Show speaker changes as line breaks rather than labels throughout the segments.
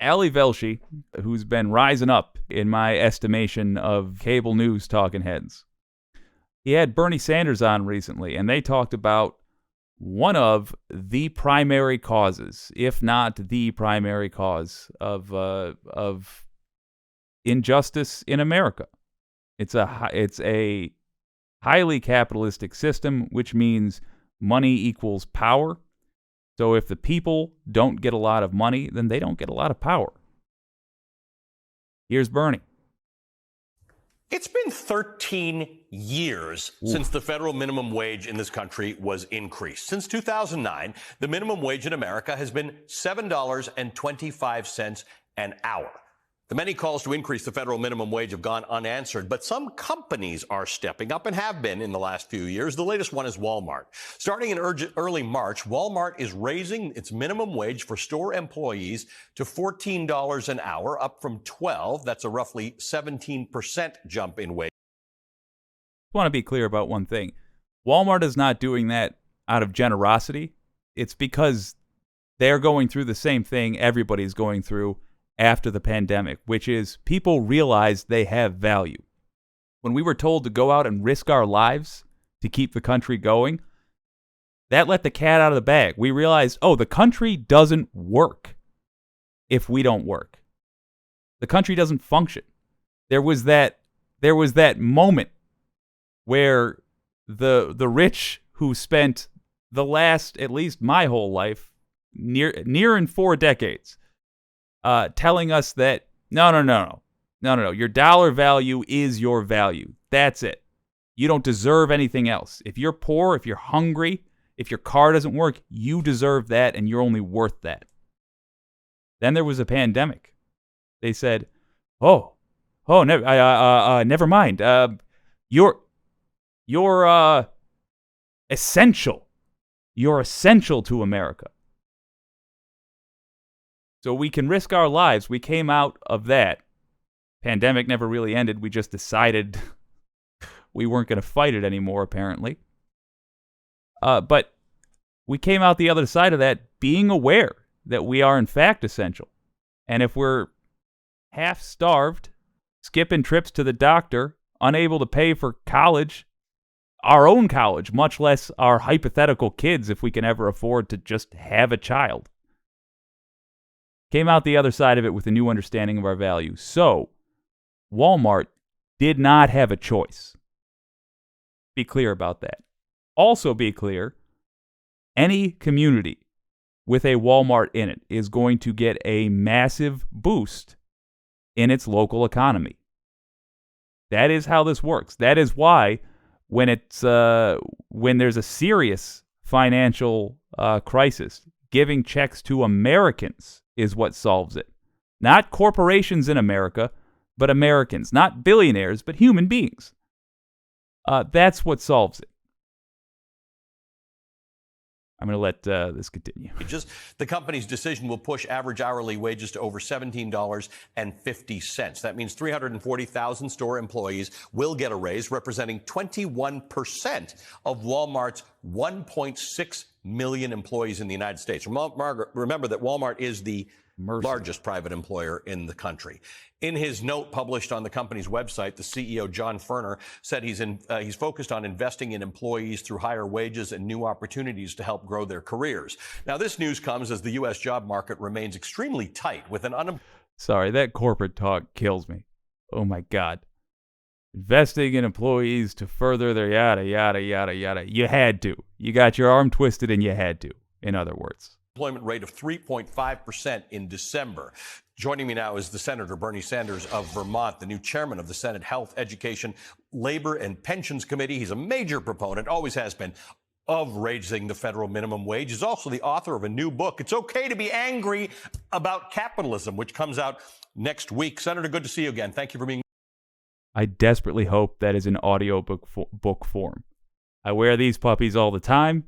Ali Velshi, who's been rising up in my estimation of cable news talking heads. He had Bernie Sanders on recently, and they talked about one of the primary causes, if not the primary cause of injustice in America. It's a highly capitalistic system, which means money equals power. So if the people don't get a lot of money, then they don't get a lot of power. Here's Bernie.
It's been 13 years since the federal minimum wage in this country was increased. Since 2009, the minimum wage in America has been $7.25 an hour. The many calls to increase the federal minimum wage have gone unanswered, but some companies are stepping up and have been in the last few years. The latest one is Walmart. Starting in early March, Walmart is raising its minimum wage for store employees to $14 an hour, up from $12. That's a roughly 17% jump in wage.
I want to be clear about one thing. Walmart is not doing that out of generosity. It's because they're going through the same thing everybody's going through after the pandemic, which is people realize they have value. When we were told to go out and risk our lives to keep the country going, that let the cat out of the bag. We realized, the country doesn't work if we don't work. The country doesn't function. There was that moment where the rich who spent the last, at least my whole life, near in 4 decades, telling us that no, your dollar value is your value. That's it. You don't deserve anything else. If you're poor, if you're hungry, if your car doesn't work, you deserve that, and you're only worth that. Then there was a pandemic. They said, never mind. You're essential. You're essential to America. So we can risk our lives. We came out of that. Pandemic never really ended. We just decided we weren't going to fight it anymore, apparently. But we came out the other side of that being aware that we are in fact essential. And if we're half-starved, skipping trips to the doctor, unable to pay for college, our own college, much less our hypothetical kids if we can ever afford to just have a child, came out the other side of it with a new understanding of our value. So, Walmart did not have a choice. Be clear about that. Also be clear, any community with a Walmart in it is going to get a massive boost in its local economy. That is how this works. That is why when there's a serious financial crisis, giving checks to Americans is what solves it. Not corporations in America, but Americans. Not billionaires, but human beings. That's what solves it. I'm going to let this continue.
The company's decision will push average hourly wages to over $17.50. That means 340,000 store employees will get a raise, representing 21% of Walmart's 1.6 million employees in the United States. Remember that Walmart is the largest private employer in the country. In his note published on the company's website, the CEO, John Furner, said he's focused on investing in employees through higher wages and new opportunities to help grow their careers. Now, this news comes as the U.S. job market remains extremely tight with an
Sorry, that corporate talk kills me. Oh, my God. Investing in employees to further their yada, yada, yada, yada. You had to. You got your arm twisted and you had to, in other words.
Employment rate of 3.5% in December. Joining me now is the Senator Bernie Sanders of Vermont, the new chairman of the Senate Health, Education, Labor, and Pensions Committee. He's a major proponent, always has been, of raising the federal minimum wage. He's also the author of a new book, It's Okay to Be Angry About Capitalism, which comes out next week. Senator, good to see you again. Thank you for being.
I desperately hope that is in audiobook book form. I wear these puppies all the time.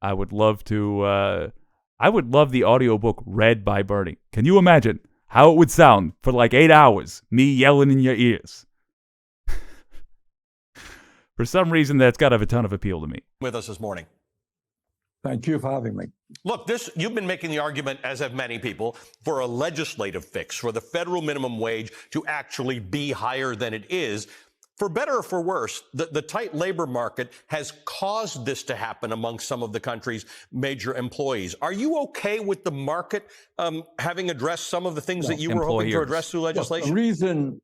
I would love to. I would love the audiobook read by Bernie. Can you imagine how it would sound for like 8 hours, me yelling in your ears? For some reason, that's got to have a ton of appeal to me.
With us this morning.
Thank you for having me.
Look, you've been making the argument, as have many people, for a legislative fix, for the federal minimum wage to actually be higher than it is. For better or for worse, the tight labor market has caused this to happen among some of the country's major employees. Are you okay with the market having addressed some of the things that you were hoping to address through legislation?
The reason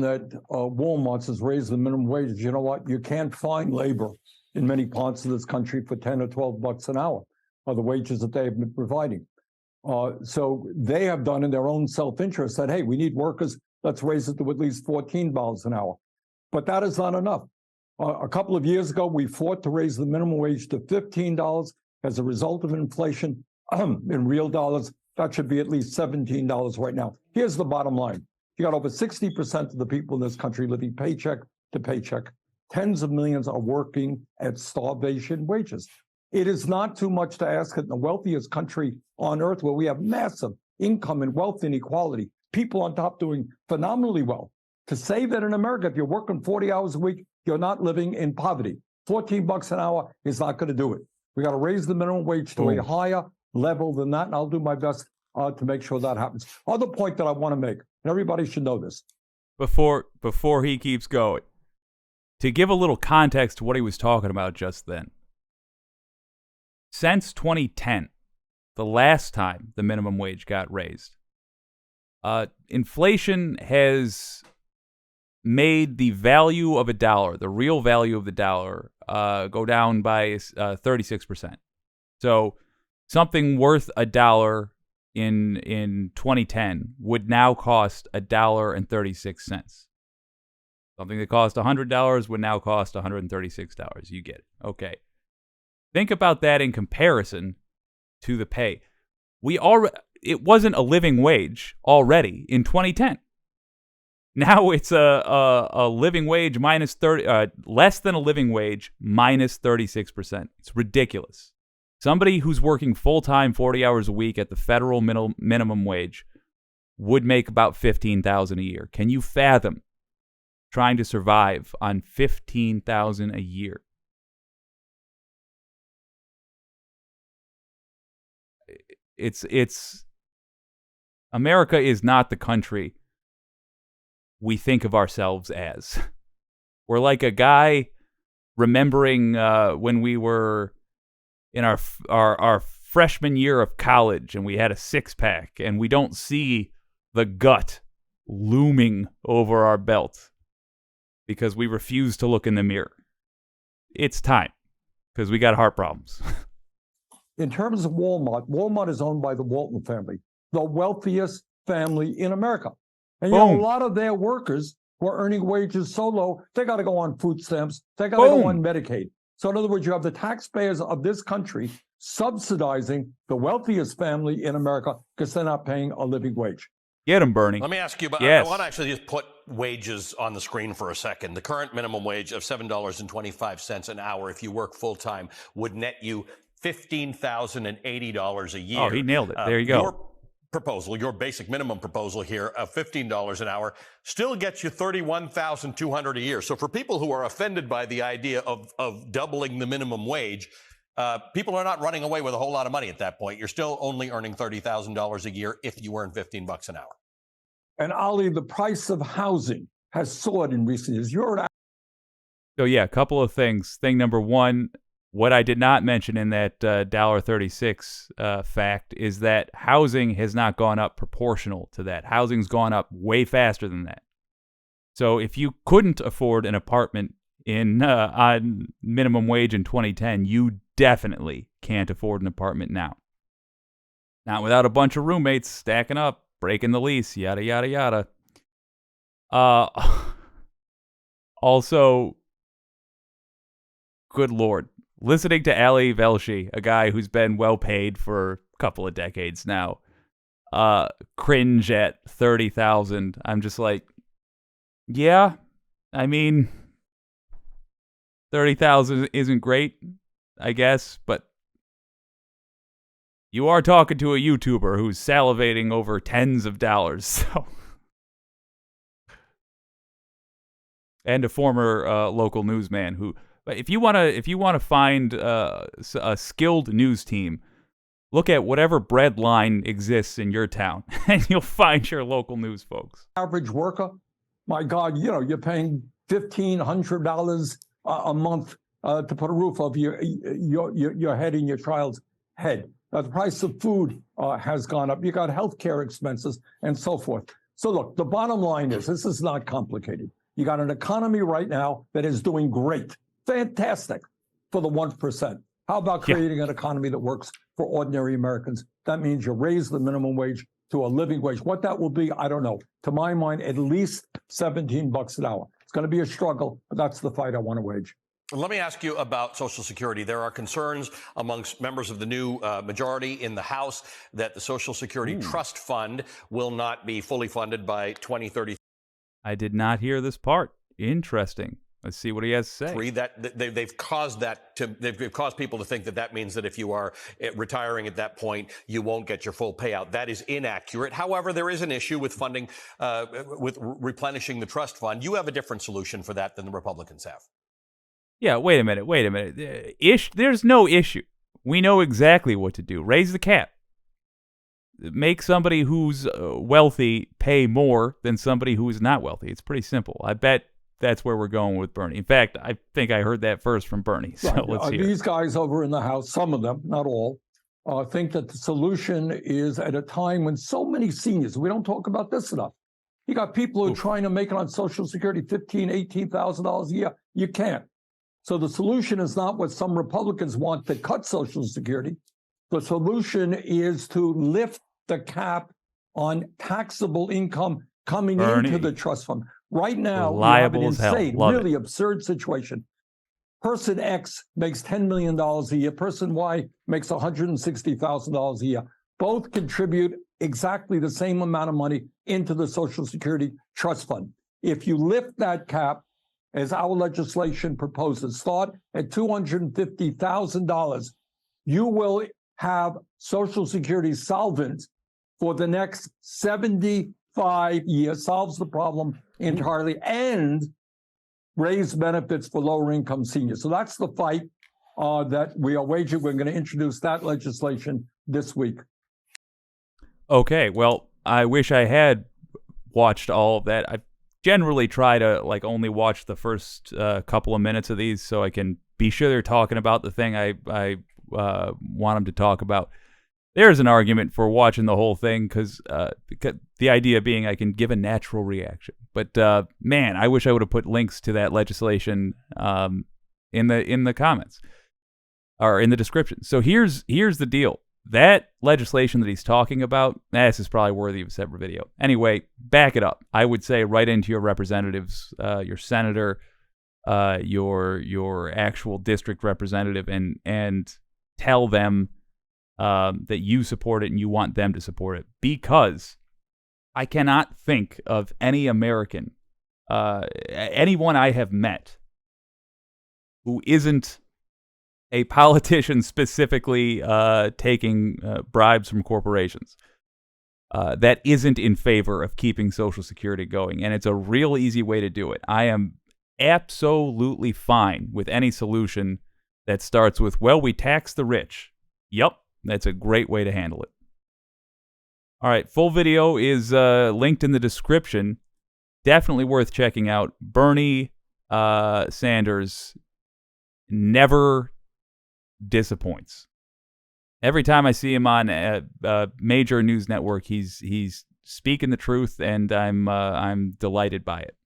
that Walmart has raised the minimum wage is, you know what, you can't find labor in many parts of this country for 10 or 12 bucks an hour, the wages that they have been providing. So they have done in their own self-interest that, hey, we need workers, let's raise it to at least $14 an hour. But that is not enough. A couple of years ago, we fought to raise the minimum wage to $15 as a result of inflation. In real dollars, that should be at least $17 right now. Here's the bottom line. You got over 60% of the people in this country living paycheck to paycheck. Tens of millions are working at starvation wages. It is not too much to ask that in the wealthiest country on earth, where we have massive income and wealth inequality, people on top doing phenomenally well, to say that in America, if you're working 40 hours a week, you're not living in poverty. 14 bucks an hour is not going to do it. We got to raise the minimum wage to a higher level than that, and I'll do my best to make sure that happens. Other point that I want to make, and everybody should know this.
Before he keeps going, to give a little context to what he was talking about just then. Since 2010, the last time the minimum wage got raised, inflation has made the value of a dollar, the real value of the dollar, go down by 36%. So something worth a dollar in 2010 would now cost $1.36. Something that cost $100 would now cost $136. You get it. Okay. Think about that in comparison to the pay. It wasn't a living wage already in 2010. Now it's a living wage minus less than a living wage minus 36%. It's ridiculous. Somebody who's working full-time 40 hours a week at the federal minimum wage would make about $15,000 a year. Can you fathom trying to survive on $15,000 a year? It's America is not the country we think of ourselves as. We're like a guy remembering when we were in our freshman year of college and we had a six-pack and we don't see the gut looming over our belt because we refuse to look in the mirror. It's time, because we got heart problems.
In terms of Walmart, Walmart is owned by the Walton family, the wealthiest family in America. And you know, a lot of their workers who are earning wages so low, they got to go on food stamps. They got to go on Medicaid. So in other words, you have the taxpayers of this country subsidizing the wealthiest family in America because they're not paying a living wage.
Get them, Bernie.
Let me ask you about, I want to actually just put wages on the screen for a second. The current minimum wage of $7.25 an hour, if you work full time, would net you $15,080 a year.
Oh, he nailed it. There you go.
Your proposal, your basic minimum proposal here of $15 an hour, still gets you $31,200 a year. So for people who are offended by the idea of doubling the minimum wage, people are not running away with a whole lot of money at that point. You're still only earning $30,000 a year if you earn $15 an hour.
And Ali, the price of housing has soared in recent years.
So yeah, a couple of things. Thing number one, what I did not mention in that $1.36 fact is that housing has not gone up proportional to that. Housing's gone up way faster than that. So if you couldn't afford an apartment on minimum wage in 2010, you definitely can't afford an apartment now. Not without a bunch of roommates stacking up, breaking the lease, yada, yada, yada. Also, good Lord, listening to Ali Velshi, a guy who's been well paid for a couple of decades now, cringe at 30,000. I'm just like, yeah, I mean, 30,000 isn't great, I guess, but you are talking to a YouTuber who's salivating over tens of dollars, so. And a former local newsman who But if you wanna find a skilled news team, look at whatever bread line exists in your town, and you'll find your local news folks.
Average worker, my God, you're paying $1,500 a month to put a roof over your head and your child's head. The price of food has gone up. You got healthcare expenses and so forth. So look, the bottom line is this is not complicated. You got an economy right now that is doing great, fantastic for the 1%. How about creating an economy that works for ordinary Americans? That means you raise the minimum wage to a living wage. What that will be, I don't know. To my mind, at least $17 an hour. It's going to be a struggle, but that's the fight I want to wage.
Let me ask you about Social Security. There are concerns amongst members of the new majority in the House that the Social Security Trust Fund will not be fully funded by 2030.
I did not hear this part. Interesting. Let's see what he has to say.
They've caused people to think that means that if you are retiring at that point, you won't get your full payout. That is inaccurate. However, there is an issue with funding, with replenishing the trust fund. You have a different solution for that than the Republicans have.
Yeah, wait a minute. There's no issue. We know exactly what to do. Raise the cap. Make somebody who's wealthy pay more than somebody who is not wealthy. It's pretty simple. I bet that's where we're going with Bernie. In fact, I think I heard that first from Bernie. So let's hear
these guys over in the House, some of them, not all, think that the solution is at a time when so many seniors, we don't talk about this enough. You got people who are trying to make it on Social Security, $15,000, $18,000 a year. You can't. So the solution is not what some Republicans want to cut Social Security. The solution is to lift the cap on taxable income coming into the trust fund. Right now, we have an insane, really absurd situation. Person X makes $10 million a year. Person Y makes $160,000 a year. Both contribute exactly the same amount of money into the Social Security Trust Fund. If you lift that cap, as our legislation proposes, start at $250,000, you will have Social Security solvent for the next 75 years, solves the problem entirely, and raise benefits for lower income seniors. So that's the fight that we are waging. We're going to introduce that legislation this week.
Okay, well, I wish I had watched all of that. I generally try to only watch the first couple of minutes of these so I can be sure they're talking about the thing I want them to talk about. There's an argument for watching the whole thing because the idea being I can give a natural reaction. But man, I wish I would have put links to that legislation in the comments or in the description. So here's the deal. That legislation that he's talking about, this is probably worthy of a separate video. Anyway, back it up. I would say right into your representatives, your senator, your actual district representative, and tell them that you support it and you want them to support it. Because I cannot think of any American, anyone I have met who isn't a politician specifically taking bribes from corporations that isn't in favor of keeping Social Security going. And it's a real easy way to do it. I am absolutely fine with any solution that starts with, well, we tax the rich. Yep, that's a great way to handle it. All right, full video is linked in the description. Definitely worth checking out. Bernie Sanders never disappoints. Every time I see him on a major news network, he's speaking the truth, and I'm delighted by it.